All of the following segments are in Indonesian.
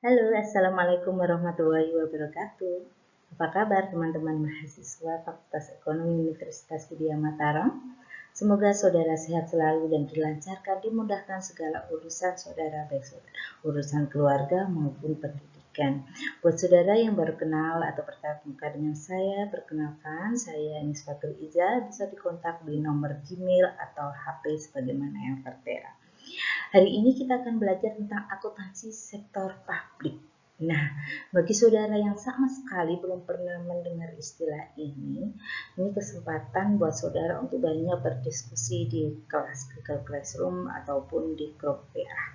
Halo, Assalamualaikum warahmatullahi wabarakatuh. Apa kabar teman-teman mahasiswa Fakultas Ekonomi Universitas Widya Mataram? Semoga saudara sehat selalu dan dilancarkan dimudahkan segala urusan saudara, baik urusan keluarga maupun pendidikan. Buat saudara yang baru kenal atau bertatap dengan saya, perkenalkan saya Nisfatul Iza, bisa dikontak di nomor Gmail atau HP sebagaimana yang tertera. Hari ini kita akan belajar tentang akuntansi sektor publik. Nah, bagi saudara yang sama sekali belum pernah mendengar istilah ini kesempatan buat saudara untuk banyak berdiskusi di kelas Google Classroom ataupun di grup WA.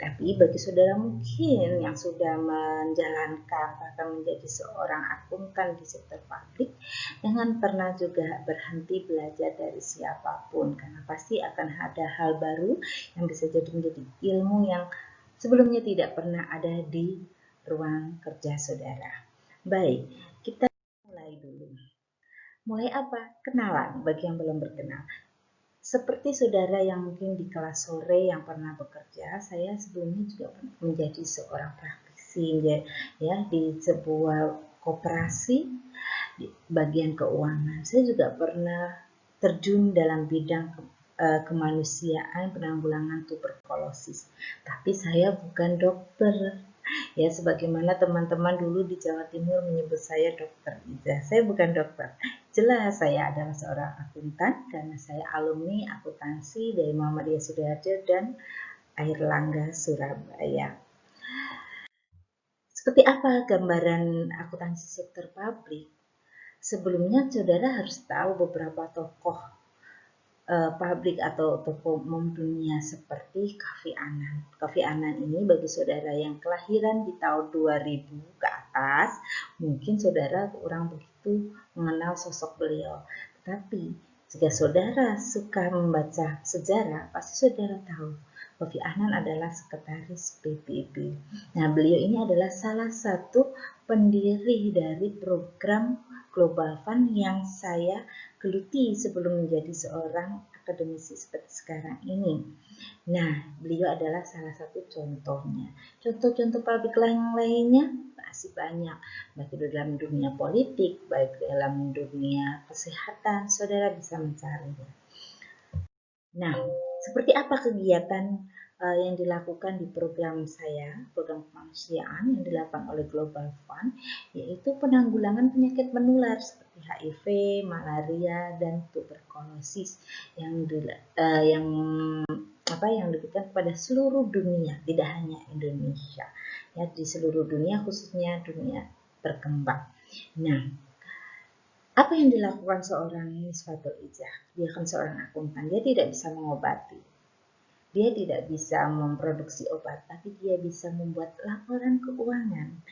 Tapi bagi saudara mungkin yang sudah menjalankan bahkan menjadi seorang akuntan di sektor publik, jangan pernah juga berhenti belajar dari siapapun, karena pasti akan ada hal baru yang bisa jadi menjadi ilmu yang sebelumnya tidak pernah ada di ruang kerja saudara. Baik, kita mulai dulu. Mulai apa? Kenalan bagi yang belum berkenal. Seperti saudara yang mungkin di kelas sore yang pernah bekerja, saya sebelumnya juga menjadi seorang praktisi ya di sebuah koperasi di bagian keuangan. Saya juga pernah terjun dalam bidang kemanusiaan penanggulangan tuberkulosis. Tapi saya bukan dokter. Ya, sebagaimana teman-teman dulu di Jawa Timur menyebut saya Dokter Iza. Saya bukan dokter. Jelas saya adalah seorang akuntan karena saya alumni akuntansi dari Muhammadiyah Sudiharjo dan Airlangga Surabaya. Seperti apa gambaran akuntansi sektor publik? Sebelumnya saudara harus tahu beberapa tokoh publik atau tokoh umum dunia seperti Kofi Annan. Kofi Annan ini bagi saudara yang kelahiran di tahun 2000 ke atas, mungkin saudara kurang begitu mengenal sosok beliau. Tetapi jika saudara suka membaca sejarah, pasti saudara tahu Kofi Annan adalah sekretaris PBB. Nah, beliau ini adalah salah satu pendiri dari program Global Fund yang saya geluti sebelum menjadi seorang akademisi seperti sekarang ini. Nah, beliau adalah salah satu contohnya. Contoh-contoh publik lainnya masih banyak, baik di dalam dunia politik, baik dalam dunia kesehatan, saudara bisa mencarinya. Nah, seperti apa kegiatan yang dilakukan di program saya, program kemanusiaan yang dilakukan oleh Global Fund, yaitu penanggulangan penyakit menular seperti HIV, malaria, dan tuberkulosis yang diberikan kepada seluruh dunia, tidak hanya Indonesia, ya di seluruh dunia khususnya dunia berkembang. Nah, apa yang dilakukan seorang Nisfatul Ijah? Dia kan seorang akuntan, dia tidak bisa mengobati. Dia tidak bisa memproduksi obat, tapi dia bisa membuat laporan keuangan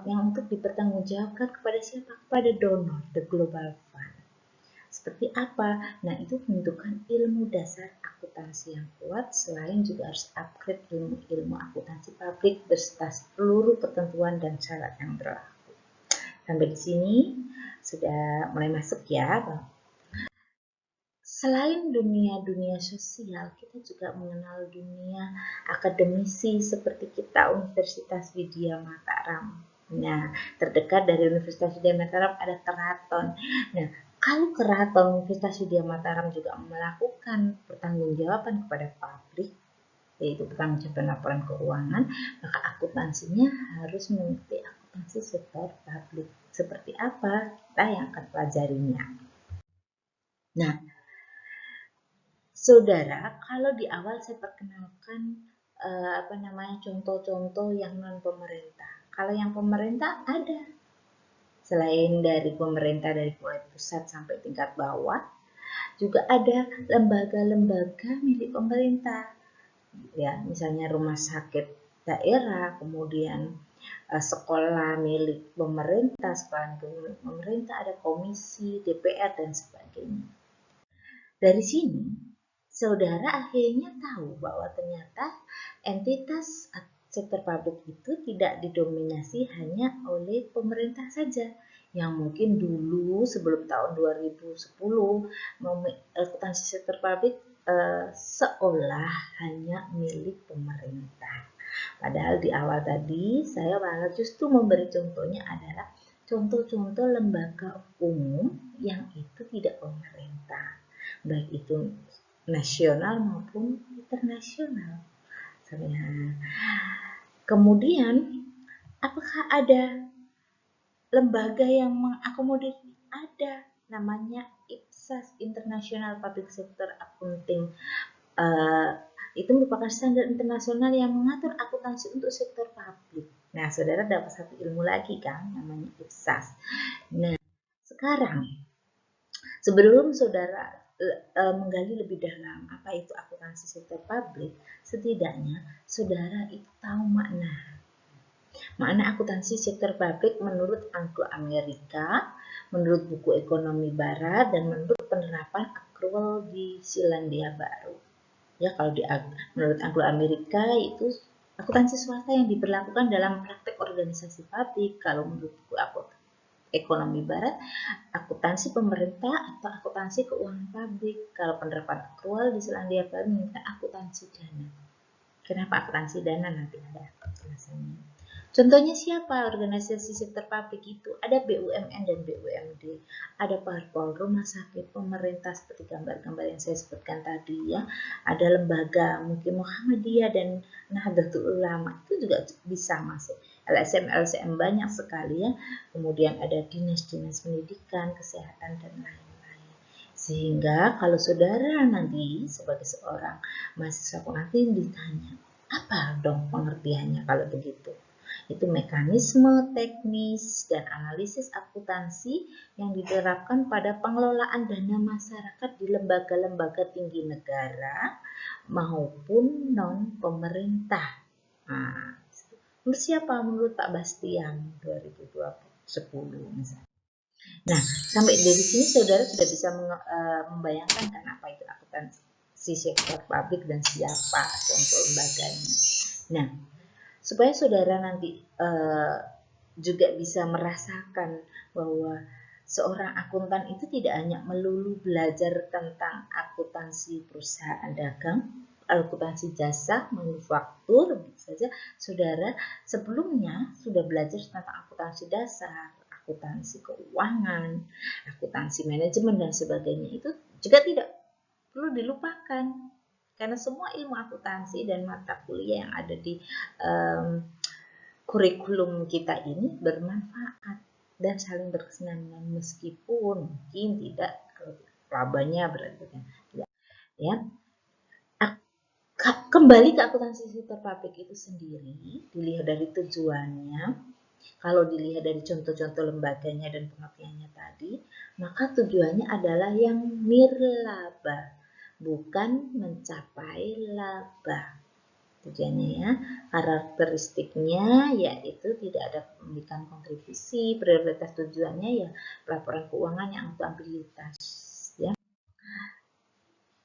yang untuk dipertanggungjawabkan kepada siapa? Kepada donor, the Global Fund. Seperti apa? Nah, itu menentukan ilmu dasar akuntansi yang kuat, selain juga harus upgrade ilmu akuntansi publik beserta seluruh ketentuan dan syarat yang berlaku. Sampai di sini sudah mulai masuk ya. Selain dunia sosial, kita juga mengenal dunia akademisi seperti kita Universitas Widya Mataram. Nah, terdekat dari Universitas Widya Mataram ada keraton. Nah, kalau keraton Universitas Widya Mataram juga melakukan pertanggungjawaban kepada publik, yaitu pertanggungjawaban laporan keuangan, maka akuntansinya harus mengikuti akuntansi sektor publik. Seperti apa? Kita yang akan pelajarinya. Nah, saudara, kalau di awal saya perkenalkan contoh-contoh yang non pemerintah. Kalau yang pemerintah ada. Selain dari pemerintah dari mulai pusat sampai tingkat bawah, juga ada lembaga-lembaga milik pemerintah. Ya, misalnya rumah sakit daerah, kemudian sekolah milik pemerintah, sekolah milik pemerintah, ada komisi, DPR dan sebagainya. Dari sini, saudara akhirnya tahu bahwa ternyata entitas sektor publik itu tidak didominasi hanya oleh pemerintah saja, yang mungkin dulu sebelum tahun 2010 akuntansi sektor publik seolah hanya milik pemerintah. Padahal di awal tadi saya malah justru memberi contohnya adalah contoh-contoh lembaga umum yang itu tidak pemerintah, baik itu nasional maupun internasional. Kemudian, apakah ada lembaga yang mengakomodir? Ada, namanya IPSAS, International Public Sector Accounting. Itu merupakan standar internasional yang mengatur akuntansi untuk sektor publik. Nah, saudara dapat satu ilmu lagi kan, namanya IPSAS. Nah, sekarang sebelum saudara menggali lebih dalam apa itu akuntansi sektor publik, setidaknya saudara itu tahu makna akuntansi sektor publik menurut Anglo-Amerika, menurut buku ekonomi barat, dan menurut penerapan akrual di Selandia Baru. Ya, kalau menurut Anglo-Amerika itu akuntansi swasta yang diberlakukan dalam praktek organisasi publik. Kalau menurut buku ekonomi barat, akuntansi pemerintah atau akuntansi keuangan publik. Kalau penerapan akrual di Selandia Baru minta akuntansi dana. Kenapa akuntansi dana? Nanti ada penjelasannya. Contohnya siapa organisasi sektor publik itu? Ada BUMN dan BUMD, ada parpol, rumah sakit, pemerintah seperti gambar-gambar yang saya sebutkan tadi ya. Ada lembaga mungkin Muhammadiyah dan Nahdlatul Ulama, itu juga bisa masuk. LSM banyak sekali ya. Kemudian ada dinas-dinas pendidikan, kesehatan dan lain-lain. Sehingga kalau saudara nanti sebagai seorang mahasiswa nanti ditanya, apa dong pengertiannya kalau begitu? Itu mekanisme teknis dan analisis akuntansi yang diterapkan pada pengelolaan dana masyarakat di lembaga-lembaga tinggi negara maupun non-pemerintah. Nah, menurut siapa? Menurut Pak Bastian 2010 misalnya. Nah, sampai dari sini saudara sudah bisa membayangkan kan apa itu akuntansi sektor publik dan siapa contoh lembaganya. Nah, supaya saudara nanti juga bisa merasakan bahwa seorang akuntan itu tidak hanya melulu belajar tentang akuntansi perusahaan dagang, akuntansi jasa, manufaktur, saja saudara sebelumnya sudah belajar tentang akuntansi dasar, akuntansi keuangan, akuntansi manajemen dan sebagainya. Itu juga tidak perlu dilupakan. Karena semua ilmu akuntansi dan mata kuliah yang ada di kurikulum kita ini bermanfaat dan saling berkesinambungan meskipun mungkin tidak labanya berarti tidak ya. Kembali ke akuntansi sektor publik itu sendiri, dilihat dari tujuannya, kalau dilihat dari contoh-contoh lembaganya dan pengertiannya tadi, maka tujuannya adalah yang nirlaba, bukan mencapai laba. Tujuannya ya, karakteristiknya yaitu tidak ada memberikan kontribusi, prioritas tujuannya ya pelaporan keuangan yang akuntabilitas ya.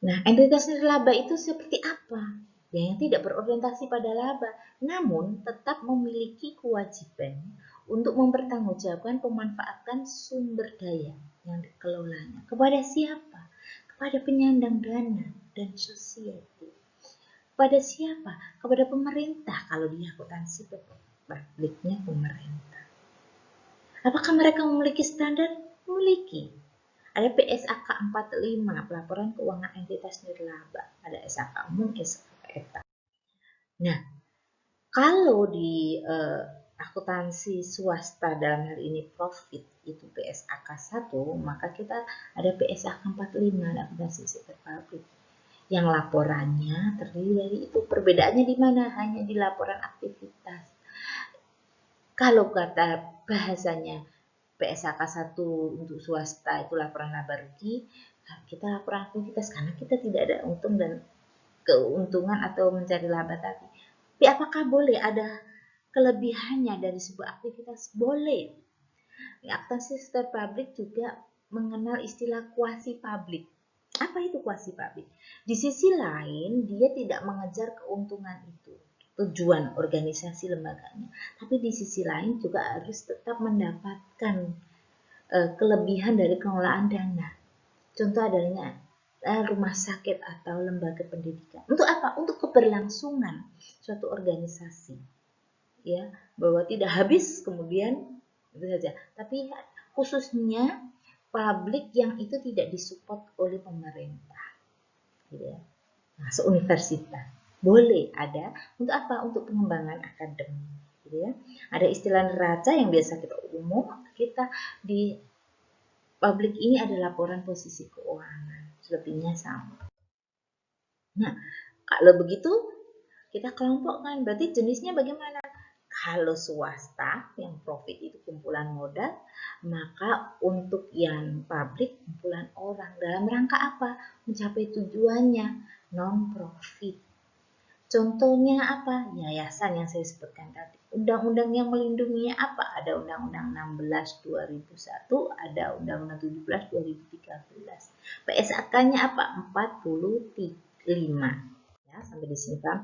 Nah, entitas nirlaba itu seperti apa? Ya, yang tidak berorientasi pada laba, namun tetap memiliki kewajiban untuk mempertanggungjawabkan pemanfaatan sumber daya yang dikelolanya. Kepada siapa? Kepada penyandang dana dan society. Kepada siapa? Kepada pemerintah kalau di akuntansi publiknya pemerintah. Apakah mereka memiliki standar? Memiliki. Ada PSAK 45, pelaporan keuangan entitas nirlaba. Ada SAK umum, SAK ETA. Nah, kalau di akuntansi swasta dalam hal ini profit itu PSAK 1, maka kita ada PSAK 45, akuntansi sektor publik. Yang laporannya terdiri dari itu. Perbedaannya di mana? Hanya di laporan aktivitas. Kalau kata bahasanya PSAK 1 untuk swasta itu laporan laba rugi, kita laporan aktivitas karena kita tidak ada untung dan keuntungan atau mencari laba tadi. Tapi apakah boleh ada kelebihannya dari sebuah aktivitas? Boleh. Akuntansi sektor publik juga mengenal istilah kuasi publik. Apa itu kuasi publik? Di sisi lain, dia tidak mengejar keuntungan itu, tujuan organisasi lembaganya. Tapi di sisi lain juga harus tetap mendapatkan kelebihan dari pengelolaan dana. Contoh adanya rumah sakit atau lembaga pendidikan. Untuk apa? Untuk keberlangsungan suatu organisasi. Ya, bahwa tidak habis kemudian itu saja. Tapi khususnya publik yang itu tidak disupport oleh pemerintah. Gitu ya. Nah, universitas boleh ada untuk apa? Untuk pengembangan akademik. Gitu ya. Ada istilah neraca yang biasa kita di publik ini ada laporan posisi keuangan, selebihnya sama. Nah, kalau begitu kita kelompokkan, berarti jenisnya bagaimana? Kalau swasta yang profit itu kumpulan modal, maka untuk yang publik kumpulan orang. Dalam rangka apa? Mencapai tujuannya, non-profit. Contohnya apa? Yayasan yang saya sebutkan tadi. Undang-undang yang melindunginya apa? Ada Undang-Undang 16 2001, ada Undang-Undang 17 2013. PSAK-nya apa? 45. Ya, sampai di sini Pak.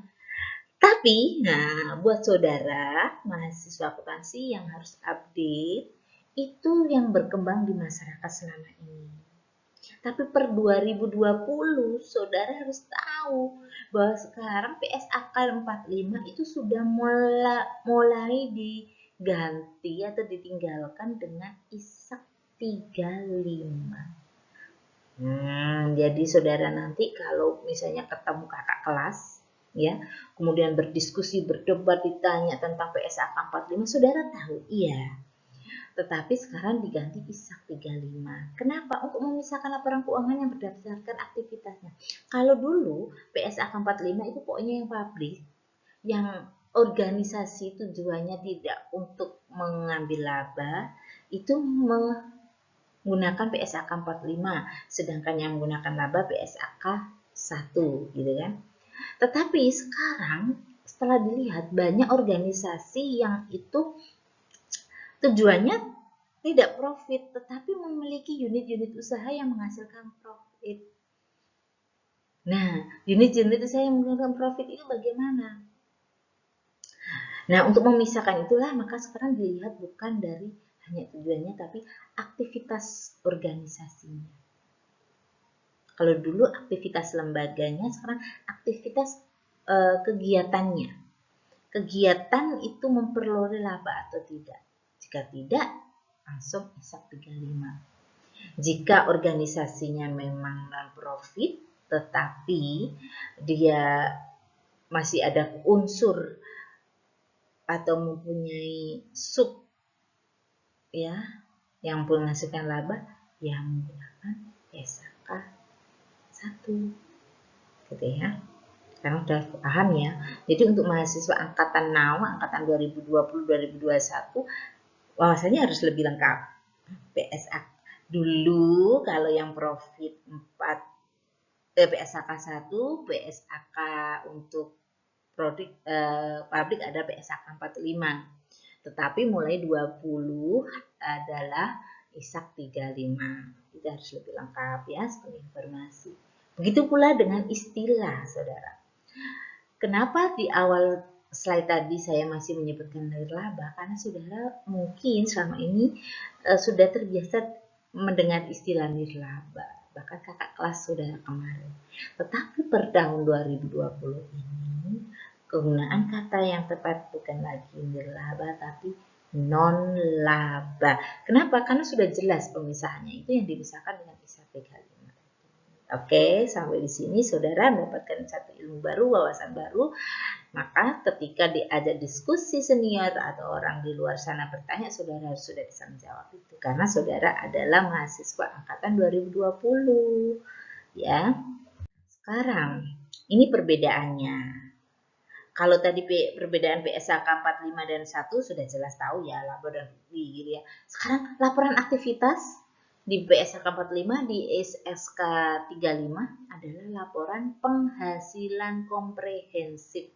Tapi, nah, buat saudara mahasiswa akuntansi yang harus update itu yang berkembang di masyarakat selama ini. Tapi per 2020 saudara harus tahu bahwa sekarang PSAK 45 itu sudah mulai diganti atau ditinggalkan dengan ISAK 35. Jadi saudara nanti kalau misalnya ketemu kakak kelas, ya, kemudian berdiskusi, berdebat, ditanya tentang PSAK 45, saudara tahu, iya. Tetapi sekarang diganti ISAK 35. Kenapa? Untuk memisahkan laporan keuangan yang berdasarkan aktivitasnya. Kalau dulu PSAK 45 itu pokoknya yang publik, yang organisasi tujuannya tidak untuk mengambil laba, itu menggunakan PSAK 45, sedangkan yang menggunakan laba PSAK 1, gitu kan. Tetapi sekarang setelah dilihat banyak organisasi yang itu tujuannya tidak profit, tetapi memiliki unit-unit usaha yang menghasilkan profit. Nah, unit-unit usaha yang menghasilkan profit itu bagaimana? Nah, untuk memisahkan itulah maka sekarang dilihat bukan dari hanya tujuannya, tapi aktivitas organisasinya. Kalau dulu aktivitas lembaganya, sekarang aktivitas kegiatannya. Kegiatan itu memperoleh laba atau tidak. Jika tidak, langsung ISAK 35. Jika organisasinya memang non-profit, tetapi dia masih ada unsur atau mempunyai sub, ya, yang menghasilkan laba, ya menggunakan PSAK 1, gitu ya. Karena sudah paham ya. Jadi untuk mahasiswa angkatan now, angkatan 2020-2021, wawasannya harus lebih lengkap. PSAK dulu kalau yang profit 4, PSAK 1, PSAK untuk produk pabrik ada PSAK 45. Tetapi mulai 20 adalah ISAK 35. Itu harus lebih lengkap ya, sebagai informasi. Begitu pula dengan istilah, saudara. Kenapa di awal slide tadi saya masih menyebutkan nirlaba? Karena saudara mungkin selama ini sudah terbiasa mendengar istilah nirlaba, bahkan kakak kelas saudara kemarin. Tetapi per tahun 2020 ini kegunaan kata yang tepat bukan lagi nirlaba tapi non-laba. Kenapa? Karena sudah jelas pemisahannya, itu yang dipisahkan dengan ISAK 35. Oke, sampai di sini saudara mendapatkan satu ilmu baru, wawasan baru. Maka ketika diajak diskusi senior atau orang di luar sana bertanya, saudara sudah bisa menjawab itu. Karena saudara adalah mahasiswa angkatan 2020. Ya. Sekarang, ini perbedaannya. Kalau tadi perbedaan PSAK 45 dan 1 sudah jelas tahu ya, laba dan rugi gitu ya. Sekarang laporan aktivitas di PSAK 45, di SSK 35 adalah laporan penghasilan komprehensif.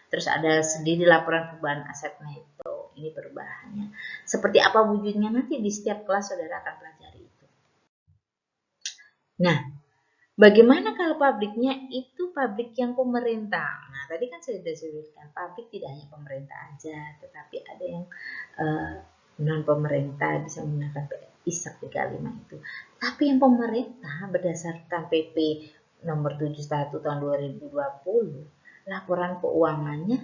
Terus ada sendiri laporan perubahan aset neto. Ini perubahannya. Seperti apa wujudnya nanti di setiap kelas saudara akan pelajari itu. Nah, bagaimana kalau pabriknya itu pabrik yang pemerintah? Nah, tadi kan saya sudah sebutkan, pabrik tidak hanya pemerintah aja, tetapi ada yang non pemerintah bisa menggunakan ISAK 35 itu. Tapi yang pemerintah berdasarkan PP nomor 71 tahun 2020, laporan keuangannya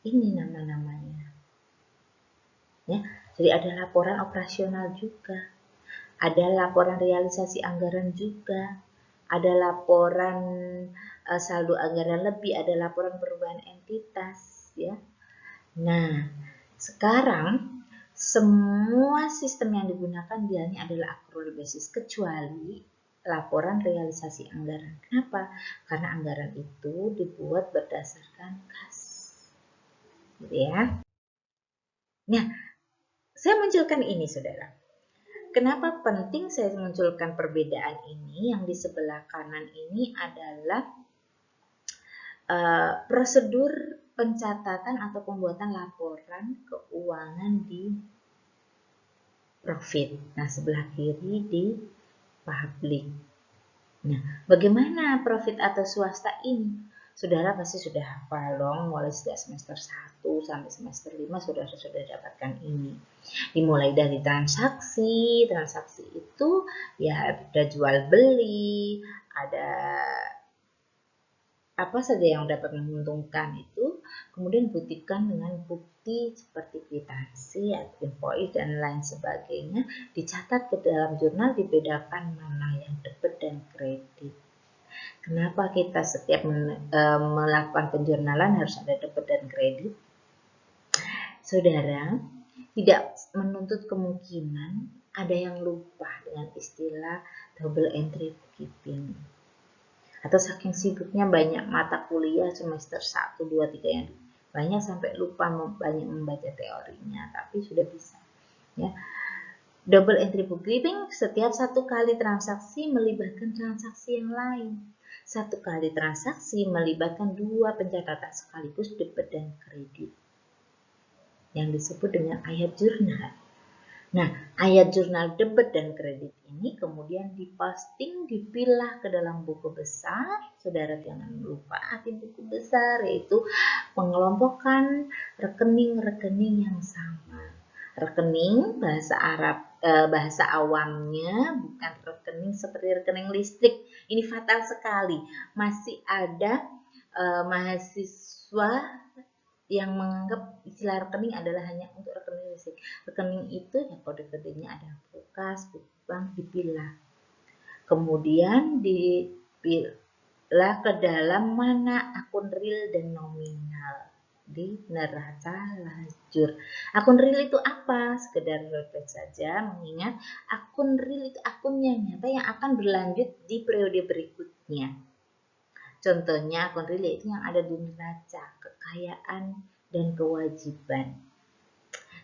ini nama-namanya. Ya, jadi ada laporan operasional juga, ada laporan realisasi anggaran juga, ada laporan saldo anggaran lebih, ada laporan perubahan entitas, ya. Nah, sekarang semua sistem yang digunakan biasanya adalah accrual basis kecuali laporan realisasi anggaran. Kenapa? Karena anggaran itu dibuat berdasarkan kas, gitu ya. Nah, saya munculkan ini, saudara. Kenapa penting saya munculkan perbedaan ini? Yang di sebelah kanan ini adalah prosedur pencatatan atau pembuatan laporan keuangan di profit. Nah, sebelah kiri di public. Nah, bagaimana profit atau swasta ini? Saudara pasti sudah hafal dong, mulai sejak semester 1 sampai semester 5 saudara sudah dapatkan ini. Dimulai dari transaksi itu ya ada jual beli, ada apa saja yang dapat menguntungkan itu, kemudian buktikan dengan bukti seperti kwitansi, invoice dan lain sebagainya, dicatat ke dalam jurnal, dibedakan mana yang debit dan kredit. Kenapa kita setiap melakukan penjurnalan harus ada debit dan kredit? Saudara, tidak menuntut kemungkinan ada yang lupa dengan istilah double entry bookkeeping. Atau saking sibuknya banyak mata kuliah semester 1, 2, 3 yang banyak sampai lupa banyak membaca teorinya, tapi sudah bisa. Ya. Double entry bookkeeping setiap satu kali transaksi melibatkan transaksi yang lain. Satu kali transaksi melibatkan dua pencatatan sekaligus debit dan kredit yang disebut dengan ayat jurnal. Nah, ayat jurnal debit dan kredit ini kemudian diposting, dipilah ke dalam buku besar. Saudara jangan lupa arti buku besar, yaitu pengelompokan rekening-rekening yang sama. Rekening bahasa Arab, bahasa awamnya bukan rekening seperti rekening listrik. Ini fatal sekali. Masih ada mahasiswa yang menganggap istilah rekening adalah hanya untuk rekening listrik. Rekening itu ya kode-kodenya ada kulkas, bank, dipilah. Kemudian dipilah ke dalam mana akun real dan nominal di neraca lajur. Akun real itu apa? Sekedar refleks saja, mengingat akun real itu akun yang nyata yang akan berlanjut di periode berikutnya. Contohnya akun real itu yang ada di neraca, kekayaan dan kewajiban.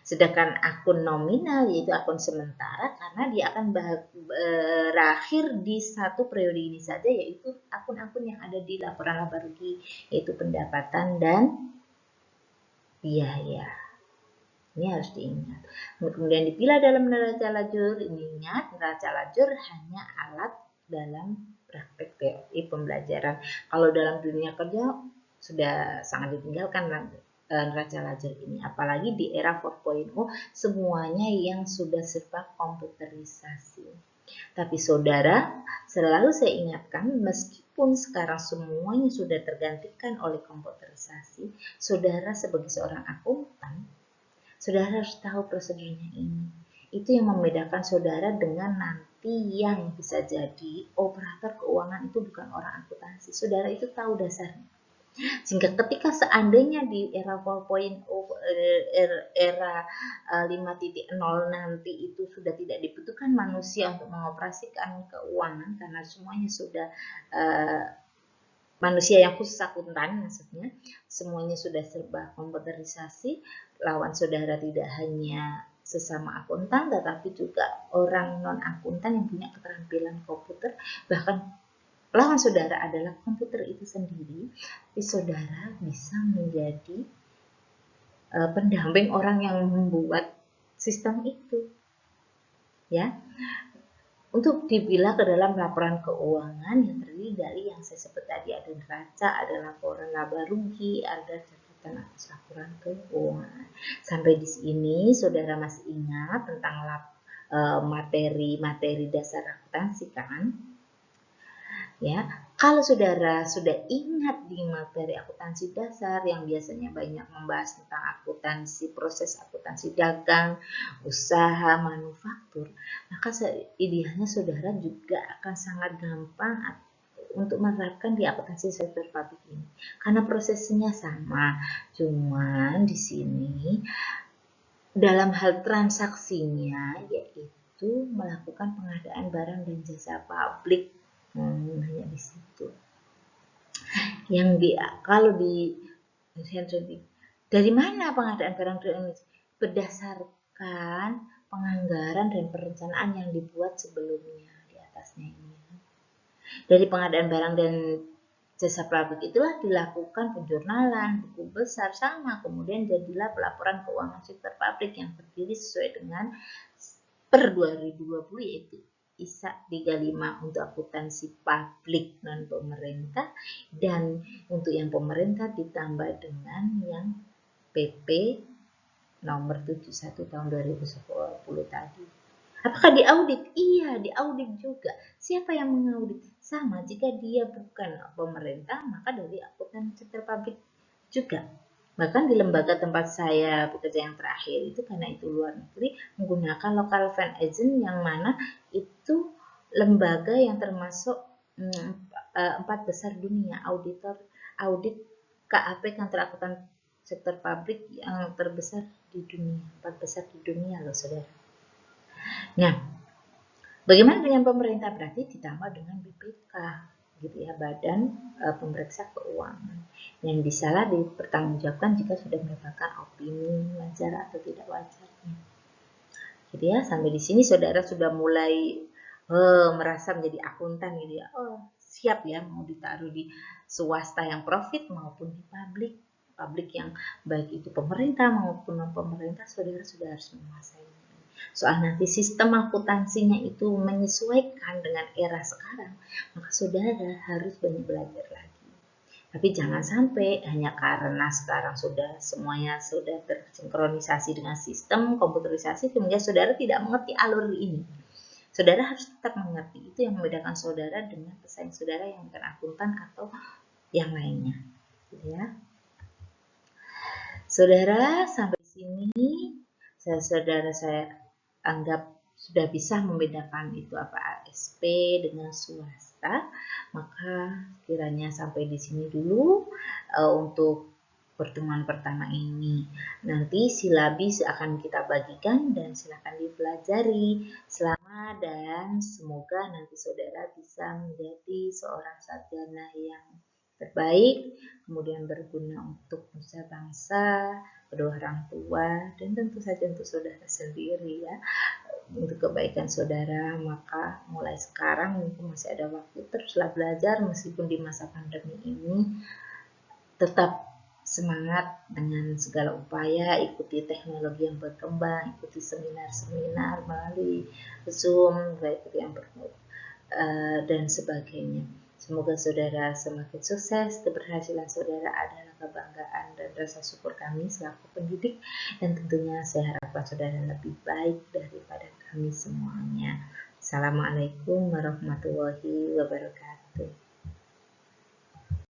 Sedangkan akun nominal yaitu akun sementara karena dia akan berakhir di satu periode ini saja, yaitu akun-akun yang ada di laporan laba rugi, yaitu pendapatan dan biaya. Ini harus diingat. Kemudian dipilah dalam neraca lajur. Ingat, neraca lajur hanya alat dalam praktek teori pembelajaran. Kalau dalam dunia kerja sudah sangat ditinggalkan neraca lajur ini. Apalagi di era 4.0 semuanya yang sudah serba komputerisasi. Tapi saudara, selalu saya ingatkan, meskipun sekarang semuanya sudah tergantikan oleh komputerisasi, saudara sebagai seorang akuntan, saudara harus tahu prosedurnya ini. Itu yang membedakan saudara dengan nanti yang bisa jadi operator keuangan itu bukan orang akuntansi. Saudara itu tahu dasarnya. Sehingga ketika seandainya di era 4.0, era 5.0 nanti itu sudah tidak dibutuhkan manusia untuk mengoperasikan keuangan karena semuanya sudah manusia yang khusus akuntan, maksudnya semuanya sudah serba komputerisasi. Lawan saudara tidak hanya sesama akuntan, tetapi juga orang non akuntan yang punya keterampilan komputer. Bahkan lawan saudara adalah komputer itu sendiri. Tapi saudara bisa menjadi pendamping orang yang membuat sistem itu, ya. Untuk dipilah ke dalam laporan keuangan yang terdiri dari yang saya sebut tadi, ada neraca, ada laporan laba rugi, ada catatan atas laporan keuangan. Sampai di sini saudara masih ingat tentang materi-materi dasar akuntansi kan. Ya, kalau saudara sudah ingat di materi akuntansi dasar yang biasanya banyak membahas tentang akuntansi, proses akuntansi dagang, usaha, manufaktur, maka idealnya saudara juga akan sangat gampang untuk menerapkan di akuntansi sektor publik ini. Karena prosesnya sama, cuman di sini dalam hal transaksinya yaitu melakukan pengadaan barang dan jasa publik. Hanya di situ. Kalau di dari mana pengadaan barang dan berdasarkan penganggaran dan perencanaan yang dibuat sebelumnya di atasnya ini. Dari pengadaan barang dan jasa publik itulah dilakukan penjurnalan, buku besar sama, kemudian jadilah pelaporan keuangan sektor publik yang terdiri sesuai dengan per 2020 yaitu ISA 35 untuk akuntansi publik non pemerintah, dan untuk yang pemerintah ditambah dengan yang PP nomor 71 tahun 2010 tadi. Apakah diaudit? Iya, diaudit juga. Siapa yang mengaudit? Sama, jika dia bukan pemerintah, maka dari akuntansi sektor publik juga. Bahkan di lembaga tempat saya bekerja yang terakhir itu, karena itu luar negeri, menggunakan local fund agent yang mana itu lembaga yang termasuk 4 besar dunia, audit KAP kantor akuntan sektor publik yang terbesar di dunia, 4 besar di dunia loh saudara. Nah, bagaimana dengan pemerintah? Berarti ditambah dengan BPK gitu ya, Badan Pemeriksa Keuangan, yang bisalah dipertanggungjawabkan jika sudah mendapatkan opini wajar atau tidak wajarnya. Gitu ya, sampai di sini saudara sudah mulai merasa menjadi akuntan gitu ya. Oh, siap ya mau ditaruh di swasta yang profit maupun di publik yang baik itu pemerintah maupun non pemerintah, saudara sudah harus menguasai. Soal nanti sistem akuntansinya itu menyesuaikan dengan era sekarang, maka saudara harus banyak belajar lagi. Tapi jangan sampai hanya karena sekarang semuanya sudah tersinkronisasi dengan sistem komputerisasi sehingga saudara tidak mengerti alur ini. Saudara harus tetap mengerti. Itu yang membedakan saudara dengan pesaing saudara yang bukan akuntan atau yang lainnya. Gitu ya. Saudara, sampai sini saudara saya anggap sudah bisa membedakan itu apa ASP dengan swasta. Maka kiranya sampai di sini dulu untuk pertemuan pertama ini. Nanti silabus akan kita bagikan dan silakan dipelajari. Selamat dan semoga nanti saudara bisa menjadi seorang sarjana yang terbaik, kemudian berguna untuk nusa bangsa, kedua orang tua, dan tentu saja untuk saudara sendiri ya. Untuk kebaikan saudara, maka mulai sekarang mumpung masih ada waktu, teruslah belajar meskipun di masa pandemi ini. Tetap semangat dengan segala upaya, ikuti teknologi yang berkembang, ikuti seminar-seminar melalui Zoom, baik itu yang dan sebagainya. Semoga saudara semakin sukses. Keberhasilan saudara adalah kebanggaan dan rasa syukur kami selaku pendidik, dan tentunya saya harapkan saudara lebih baik daripada kami semuanya. Assalamualaikum warahmatullahi wabarakatuh.